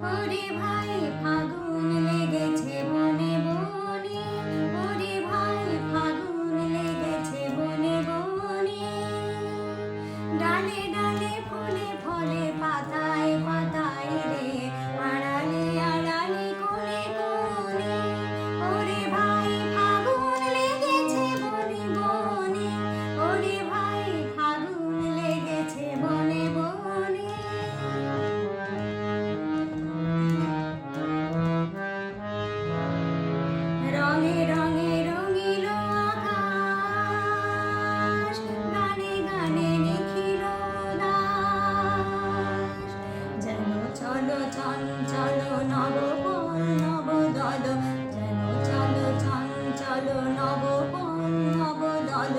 ওরে ভাই ফাগুন লেগেছে বনে বনে, ওরে ভাই ফাগুন লেগেছে বনে বনে। ডালে ডালে ফুলে ফলে পাতায় পাতায় রে, আড়ালে আড়ালে কোণে কোণে। ওরে ভাই ফাগুন লেগেছে বনে বনে, ওরে ভাই ফাগুন লেগেছে বনে বনে। রঙে রঙে রঙিল আকাশ, গানে গানে নিখিল দাস। যেন চলো চঞ্চল নবপন নবদল, যেন চলো চঞ্চল নবপন নবদল।